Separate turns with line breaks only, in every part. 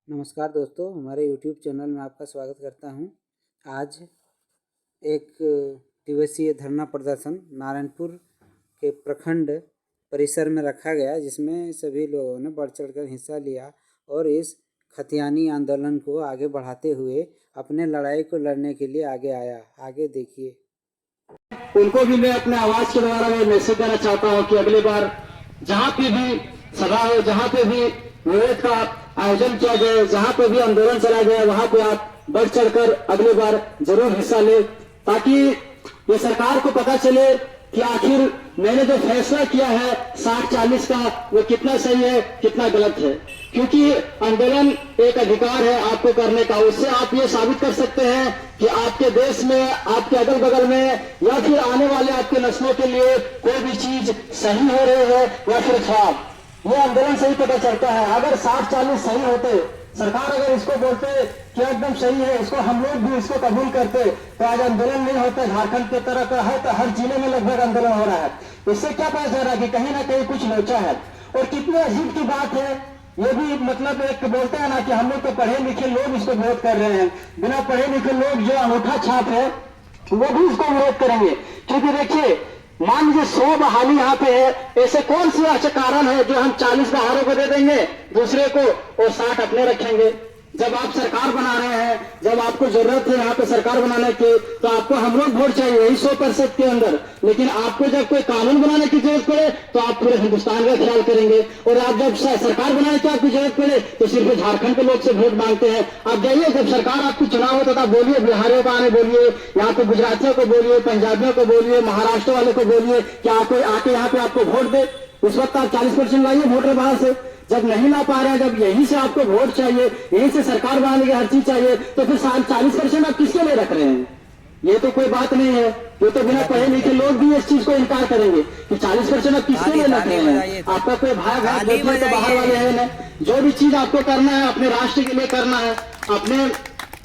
नमस्कार दोस्तों, हमारे YouTube चैनल में आपका स्वागत करता हूं। आज एक दिवसीय धरना प्रदर्शन नारायणपुर के प्रखंड परिसर में रखा गया, जिसमें सभी लोगों ने बढ़ चढ़कर हिस्सा लिया और इस खतियानी आंदोलन को आगे बढ़ाते हुए अपने लड़ाई को लड़ने के लिए आगे आया। आगे देखिए।
उनको भी मैं अपने आवाज के द्वारा मैं मैसेज देना चाहता हूं कि अगली बार जहां पे भी सभा हो, जहां पे भी विरोध का आयोजन किया जाए, जहां पे भी आंदोलन चलाया जाए, वहां पे आप बढ़ चढ़कर अगली बार जरूर हिस्सा ले, ताकि ये सरकार को पता चले कि आखिर मैंने जो फैसला किया है 60-40 का, वो कितना सही है कितना गलत है। क्योंकि आंदोलन एक अधिकार है आपको करने का, उससे आप ये साबित कर सकते हैं कि आपके देश में, आपके अगल बगल में या फिर आने वाले आपके नस्लों के लिए कोई भी चीज सही हो रही है या फिर खराब, ये आंदोलन से ही पता चलता है। अगर 60-40 सही होते, सरकार अगर इसको बोलते कि एकदम सही है, इसको हम लोग भी इसको कबूल करते, तो आज आंदोलन नहीं होता। झारखंड की तरह का हर जिले में लगभग आंदोलन हो रहा है। इससे क्या पता चल रहा है कि कहीं ना कहीं कुछ लोचा है। और कितनी अजीब की बात है, ये भी मतलब एक बोलते हैं ना कि हम लोग तो पढ़े लिखे लोग इसको विरोध कर रहे हैं, बिना पढ़े लिखे लोग जो अंगूठा छाप है वो भी इसको विरोध करेंगे। क्योंकि देखिए, मान लीजिए 100 बहाली यहाँ पे है, ऐसे कौन सी अच्छा कारण है जो हम 40 बहारों को दे देंगे दूसरे को और 60 अपने रखेंगे। जब आप सरकार बना रहे हैं, जब आपको जरूरत है यहाँ पे सरकार बनाने की, तो आपको हम लोग वोट चाहिए यही 100% के अंदर। लेकिन आपको जब कोई कानून बनाने की जरूरत पड़े तो आप पूरे हिंदुस्तान का ख्याल करेंगे, और आप जब सरकार बनाने की आपको जरूरत पड़े तो सिर्फ झारखंड के लोग से वोट मांगते हैं। आप जाइए, जब सरकार आपको चुनाव होता था, बोलिए बिहारियों को आने बोलिए, यहाँ पे गुजरातियों को बोलिए, पंजाबियों को बोलिए, महाराष्ट्र वाले को बोलिए कि आपको आके यहाँ पे आपको वोट दे। उस वक्त आप 40% लाइए वोटर बाहर से। जब नहीं ला पा रहे हैं, जब यहीं से आपको वोट चाहिए, यहीं से सरकार बनाने की हर चीज चाहिए, तो फिर 40% आप किसके लिए रख रहे हैं? ये तो कोई बात नहीं है। ये तो बिना पढ़े लिखे लोग भी इस चीज को इनकार करेंगे कि 40% आप किसके लिए रख रहे हैं? आपका कोई भाई बहन तो बाहर वाले है ना। जो भी चीज आपको करना है अपने राष्ट्र के लिए करना है, अपने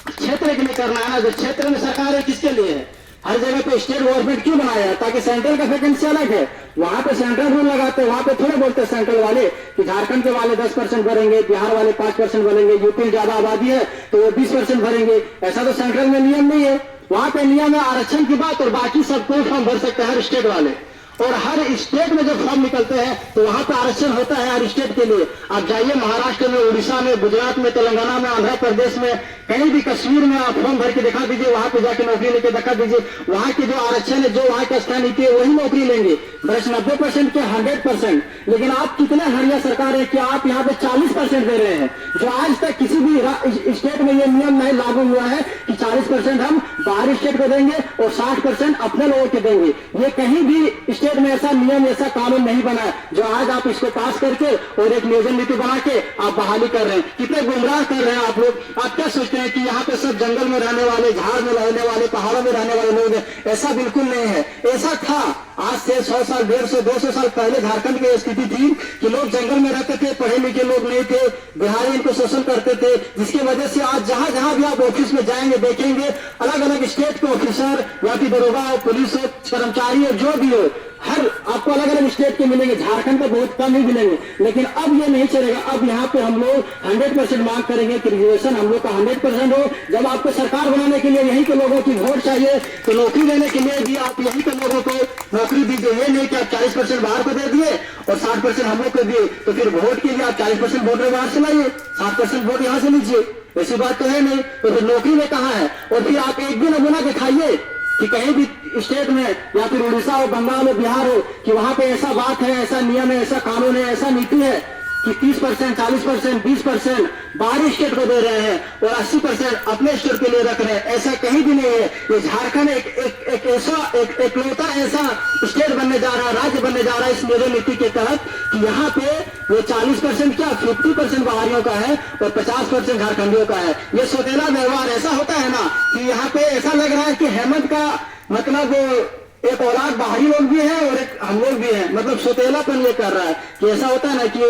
क्षेत्र के लिए करना है ना। जो क्षेत्र में सरकार है किसके लिए है? हर जगह पे स्टेट गवर्नमेंट क्यों बनाया है? ताकि सेंट्रल का वैकेंसी अलग है, वहां पे सेंट्रल रूल लगाते हैं। वहां पे थोड़े बोलते हैं सेंट्रल वाले कि झारखंड के वाले 10% भरेंगे, बिहार वाले 5% भरेंगे, यूपी में ज्यादा आबादी है तो वो 20% भरेंगे। ऐसा तो सेंट्रल में नियम नहीं है। वहां पे नियम है आरक्षण की बात, और बाकी सब कोई फॉर्म भर सकते हैं हर स्टेट वाले। और हर स्टेट में जब फॉर्म निकलते हैं तो वहां पे आरक्षण होता है हर स्टेट के लिए। आप जाइए महाराष्ट्र में, उड़ीसा में, गुजरात में, तेलंगाना में, आंध्र प्रदेश में, कहीं भी, कश्मीर में आप फॉर्म भर के दिखा दीजिए, वहां पे जाके नौकरी लेके दिखा दीजिए। वहां की जो आरक्षण है, जो वहां का स्थान नीति है, वही नौकरी लेंगे। बस 90% के 100%। लेकिन आप कितने हरिया सरकार है कि आप यहाँ पे 40% दे रहे हैं, जो आज तक किसी भी स्टेट में ये नियम नहीं लागू हुआ है कि 40% हम बाहरी स्टेट को देंगे और 60% अपने लोगों को देंगे। ये कहीं भी स्टेट में ऐसा नियम, ऐसा कानून नहीं बना है जो आज आप इसको पास करके और एक नियोजन नीति बना के आप बहाली कर रहे हैं। कितने गुमराह कर रहे हैं आप लोग। आप क्या सोचते हैं कि यहाँ पे सब जंगल में रहने वाले, झाड़ में रहने वाले, पहाड़ों में रहने वाले लोग हैं? ऐसा बिल्कुल नहीं है। ऐसा था आज से 100 साल, 150, 200 साल पहले झारखंड की स्थिति थी कि लोग जंगल में रहते थे, पढ़े लिखे लोग नहीं थे, बिहारी इनको शोषण करते थे, जिसकी वजह से आज जहां जहां भी आप ऑफिस में जाएंगे देखेंगे अलग अलग स्टेट के ऑफिसर या फिर दरोगा हो, पुलिस हो, कर्मचारी हो, जो भी हो, हर आपको अलग अलग स्टेट के मिलेंगे। झारखंड को बहुत कम ही मिलेंगे। लेकिन अब ये नहीं चलेगा। अब यहाँ पे हम लोग 100% मांग करेंगे कि रिजर्वेशन हम लोग का 100% हो। जब आपको सरकार बनाने के लिए यहीं के लोगों की वोट चाहिए, तो नौकरी देने के लिए भी आप यहीं के लोगों को नौकरी दीजिए। ये नहीं कि आप 40% बाहर को दे दिए और 60% हम लोग को दिए, तो फिर वोट के लिए आप 40% वोट बाहर से लाइए, 60% वोट यहाँ से लीजिए। ऐसी बात तो है नहीं। तो फिर नौकरी में कहाँ है? और फिर आप एक भी नमूना दिखाइए कि कहीं भी स्टेट में या फिर उड़ीसा हो, बंगाल हो, बिहार हो, कि वहां पे ऐसा बात है, ऐसा नियम है, ऐसा कानून है, ऐसा नीति है कि 30%, 40%, 20% बाहरी स्टेट को दे रहे हैं और 80% अपने स्टेट के लिए रख रहे हैं। ऐसा कहीं भी नहीं है। ये झारखंड एक ऐसा एकलौता ऐसा स्टेट बनने जा रहा है, राज्य बनने जा रहा है इस नियोजन नीति के तहत कि यहाँ पे वो 40% क्या 50% बाहरियों का है और 50% झारखंडियों का है। ये सौतेला व्यवहार ऐसा होता है ना कि यहाँ पे ऐसा लग रहा है कि हेमंत का मतलब एक औलाद बाहरी लोग भी है और एक हम लोग भी हैं। मतलब सौतेलापन ये कर रहा है कि ऐसा होता है ना कि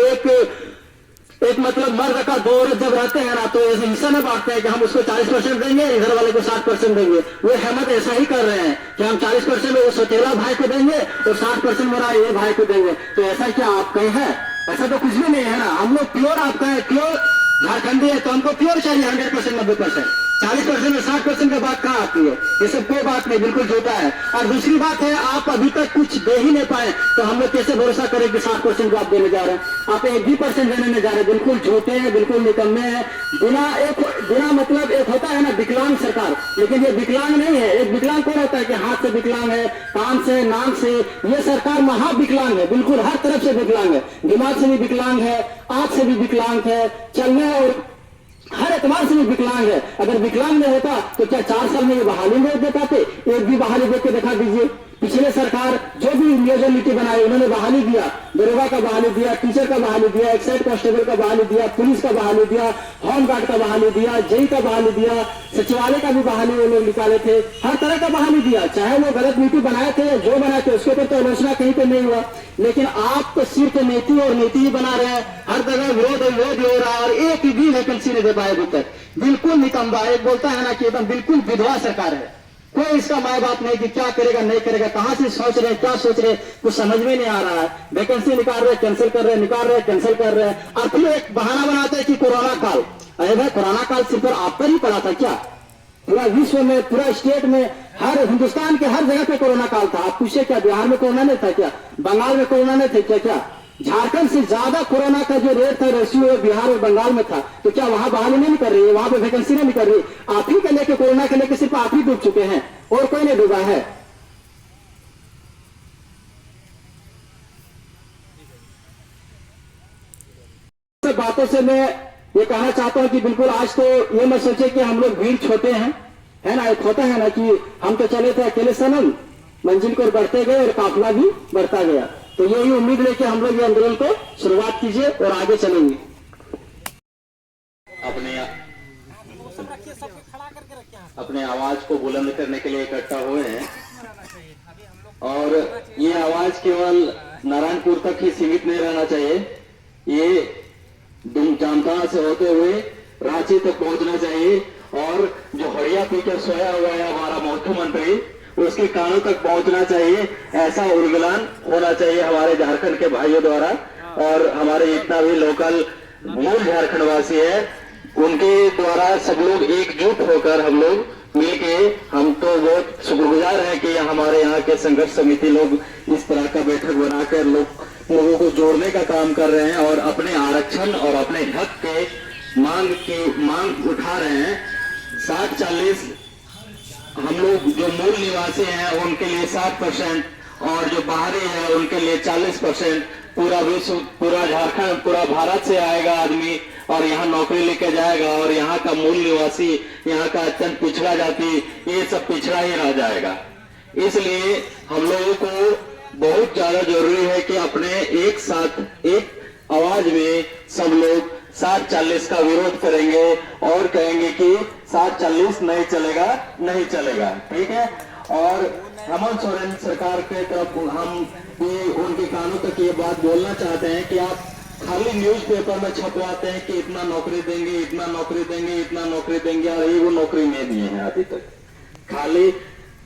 एक मतलब मर्द का 2 औरत जब रहते हैं ना, तो ऐसे हिस्सा में बांटते हैं कि हम उसको 40% देंगे, इधर वाले को 60% देंगे। वो हेमंत ऐसा ही कर रहे हैं कि हम 40% वो सौतेला भाई को देंगे और 60% मेरा ये भाई को देंगे। तो ऐसा क्या आप कहीं है? ऐसा तो कुछ भी नहीं है ना। हम लोग प्योर आपका है, प्योर झारखंडी है तो हमको प्योर चाहिए 100%, 90%। 40% में 60% का बात कहाँ आती है? ये सब कोई बात नहीं, बिल्कुल झूठा है। और दूसरी बात है, आप अभी तक कुछ दे ही नहीं पाए तो हम लोग कैसे भरोसा करें कि 60% को आप देने जा रहे हैं? आप 1% देने नहीं जा रहे, बिल्कुल झूठे हैं, बिल्कुल निकम्मे हैं। बिना मतलब एक होता है ना विकलांग सरकार, लेकिन ये विकलांग नहीं है। एक विकलांग कौन होता है कि हाथ से विकलांग है, कान से, नाक से। ये सरकार महाविकलांग है, बिल्कुल हर तरफ से विकलांग है। दिमाग से भी विकलांग है, आंख से भी विकलांग है, चलने और हर एतबार से भी विकलांग है। अगर विकलांग नहीं होता तो क्या 4 साल में ये बहाली नहीं दे पाते? एक भी बहाली दे के दिखा दीजिए। पिछले सरकार जो भी नियोजन नीति बनाई उन्होंने बहाली दिया, दरोगा का बहाली दिया, टीचर का बहाली दिया, एक्साइज कांस्टेबल का बहाली दिया, पुलिस का बहाली दिया, होमगार्ड का बहाली दिया, जेई का बहाली दिया, सचिवालय का भी बहाली वो लोग निकाले थे। हर तरह का बहाली दिया, चाहे वो गलत नीति बनाए थे या जो बनाए थे उसके ऊपर तो आलोचना कहीं पे नहीं हुआ। लेकिन आप तो सिर्फ नीति और नीति ही बना रहे हैं, हर जगह विरोध हो रहा है और एक भी वैकेंसी नहीं दे पाए अभी तक। बिल्कुल निकम्मा। एक बोलता है ना कि एकदम बिल्कुल विधवा सरकार है, कोई इसका माय बाप नहीं कि क्या करेगा नहीं करेगा, कहां से सोच रहे क्या सोच रहे, कुछ समझ में नहीं आ रहा है। वैकेंसी निकाल रहे, कैंसिल कर रहे, निकाल रहे, कैंसिल कर रहे, और फिर एक बहाना बनाते हैं कि कोरोना काल। अरे भाई, कोरोना काल सिर्फ आप पर ही पड़ा था क्या? पूरा विश्व में, पूरा स्टेट में, हर हिंदुस्तान के हर जगह पे कोरोना काल था। आप पूछे क्या बिहार में कोरोना नहीं था क्या? बंगाल में कोरोना नहीं था क्या? झारखंड से ज्यादा कोरोना का जो रेट था रेशियो बिहार और बंगाल में था, तो क्या वहां बहाली नहीं कर रही है? वहां पे वैकेंसी नहीं कर रही? आप ही के लेके, कोरोना के लेके सिर्फ आप ही डूब चुके हैं और कोई नहीं डूबा है। बातों से मैं ये कहना चाहता हूं कि बिल्कुल आज तो ये मत सोचे कि हम लोग भीड़ छोटे हैं, है ना? एक होता है ना कि हम तो चले थे अकेले सनम, मंजिल को बढ़ते गए और काफिला भी बढ़ता गया। तो यही उम्मीद लेके हम लोग ये आंदोलन को शुरुआत कीजिए और आगे चलेंगे।
अपने आवाज को बुलंद करने के लिए इकट्ठा हुए हैं और ये आवाज केवल नारायणपुर तक ही सीमित नहीं रहना चाहिए। ये जामताड़ा से होते हुए रांची तक पहुंचना चाहिए और जो हड़िया पी के सोया हुआ है हमारा मुख्यमंत्री, उसके कानों तक पहुंचना चाहिए। ऐसा उर्गुलान होना चाहिए हमारे झारखंड के भाइयों द्वारा और हमारे जितना भी लोकल मूल झारखंड वासी है उनके द्वारा सब लोग एकजुट होकर हम लोग मिलके, हम तो बहुत शुक्रगुजार हैं कि हमारे यहाँ के संघर्ष समिति लोग इस तरह का बैठक बनाकर लोगों को जोड़ने का काम कर रहे हैं और अपने आरक्षण और अपने हक के मांग उठा रहे हैं। 60-40 हम लोग जो मूल निवासी हैं उनके लिए 60% और जो बाहरी है उनके लिए 40%। पूरा विश्व, पूरा झारखंड, पूरा भारत से आएगा आदमी और यहाँ नौकरी लेके जाएगा और यहाँ का मूल निवासी, यहाँ का अत्यंत पिछड़ा जाति, ये सब पिछड़ा ही रह जाएगा। इसलिए हम लोगों को बहुत ज्यादा जरूरी है कि अपने एक साथ एक आवाज में सब लोग 60-40 का विरोध करेंगे और कहेंगे कि 60-40 नहीं चलेगा, नहीं चलेगा। ठीक है। और हेमंत सोरेन सरकार के तरफ हम भी उनके कानों तक ये बात बोलना चाहते हैं कि आप खाली न्यूज़पेपर में छपवाते हैं कि इतना नौकरी देंगे, इतना नौकरी देंगे, इतना नौकरी देंगे और ये वो नौकरी नहीं दिए हैं अभी तक। खाली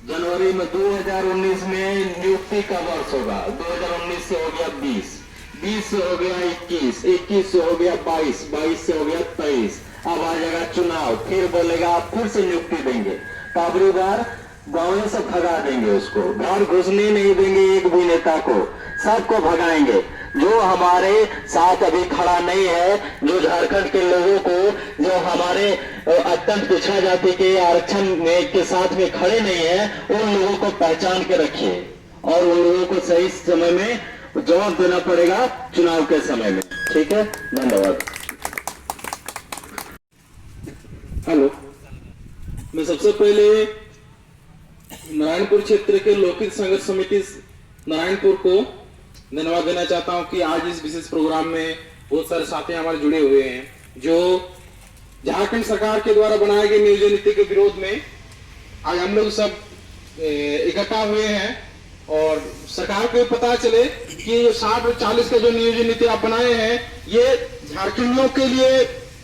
जनवरी में 2019 में नियुक्ति का वर्ष होगा, 2019 से हो गया 20 से हो गया 21 से हो गया 22 से हो गया 23। अब आ जाएगा चुनाव, फिर बोलेगा आप फिर से नियुक्ति देंगे, तो अगली बार गाँव से भगा देंगे उसको, घर घुसने नहीं देंगे एक भी नेता को, सबको भगाएंगे। जो हमारे साथ अभी खड़ा नहीं है, जो झारखंड के लोगों को, जो हमारे अत्यंत पिछड़ा जाति के आरक्षण में के साथ में खड़े नहीं है, उन लोगों को पहचान के रखिए और उन लोगों को सही समय में जवाब देना पड़ेगा चुनाव के समय में। ठीक है, धन्यवाद।
हेलो, मैं सबसे पहले नारायणपुर क्षेत्र के लोकहित संघर्ष समिति नारायणपुर को धन्यवाद देना चाहता हूं कि आज इस विशेष प्रोग्राम में बहुत सारे साथी हमारे जुड़े हुए हैं जो झारखंड सरकार के द्वारा बनाए गए नियोजन नीति के विरोध में आज हम लोग सब इकट्ठा हुए हैं और सरकार को पता चले कि 60 और 40 का जो नियोजन नीति आप बनाए हैं ये झारखंडियों के लिए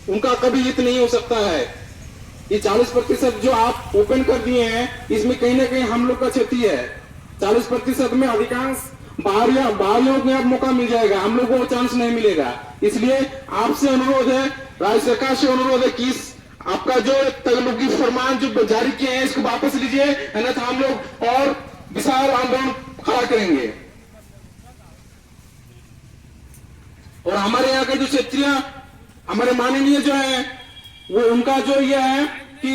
उनका कभी हित नहीं हो सकता है। ये 40% जो आप ओपन कर दिए हैं इसमें कहीं ना कहीं हम लोग का क्षति है। 40% में अधिकांश बाहरियों को अब मौका मिल जाएगा, हम लोग को चांस नहीं मिलेगा। इसलिए आपसे अनुरोध है राज्य सरकार से अनुरोध है कि आपका जो तगलुकी फरमान जो जारी किए हैं इसको वापस लीजिए, अन्यथा हम लोग और विशाल आंदोलन खड़ा करेंगे। और हमारे यहाँ के जो क्षेत्रीय हमारे माननीय जो है वो उनका जो ये है कि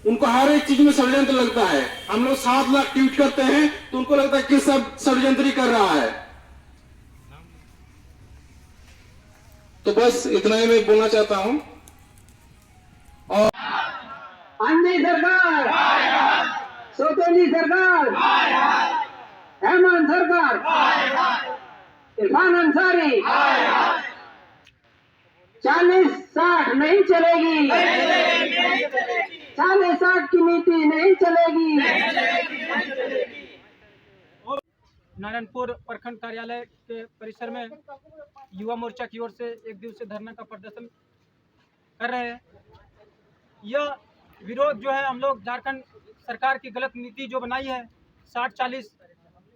उनको हर एक चीज में षड्यंत्र लगता है। हम लोग 7 लाख ट्वीट करते हैं तो उनको लगता है कि सब षड्यंत्र ही कर रहा है। तो बस इतना ही मैं बोलना चाहता हूं।
अंधी सरकार, सौतेली सरकार, हेमंत सरकार, इरफान अंसारी, 40-60 नहीं चलेगी, 40-60 की नीति नहीं चलेगी।
नारायणपुर प्रखंड कार्यालय के परिसर में युवा मोर्चा की ओर से एक दिवसीय धरना का प्रदर्शन कर रहे हैं। यह विरोध जो है हम लोग झारखंड सरकार की गलत नीति जो बनाई है 60-40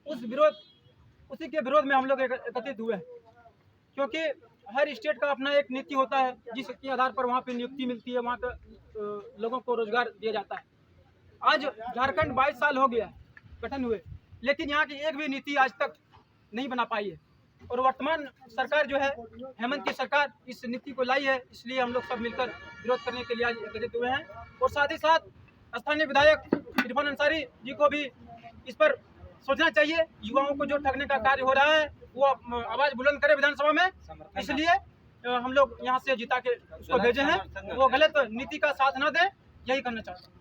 उसी के विरोध में हम लोग एकत्रित हुए हैं, क्योंकि हर स्टेट का अपना एक नीति होता है जिसके आधार पर वहाँ पे नियुक्ति मिलती है, वहाँ के लोगों को रोजगार दिया जाता है। आज झारखंड 22 साल हो गया गठन हुए, लेकिन यहाँ की एक भी नीति आज तक नहीं बना पाई है। और वर्तमान सरकार जो है हेमंत की सरकार इस नीति को लाई है, इसलिए हम लोग सब मिलकर विरोध करने के लिए आज एकत्रित हुए हैं। और साथ ही साथ स्थानीय विधायक इरफान अंसारी जी को भी इस पर सोचना चाहिए। युवाओं को जो ठगने का कार्य हो रहा है वो आवाज बुलंद करे विधानसभा में, इसलिए हम लोग यहाँ से जिता के उसको भेजे हैं। वो गलत नीति का साथ न दे, यही करना चाहते हैं।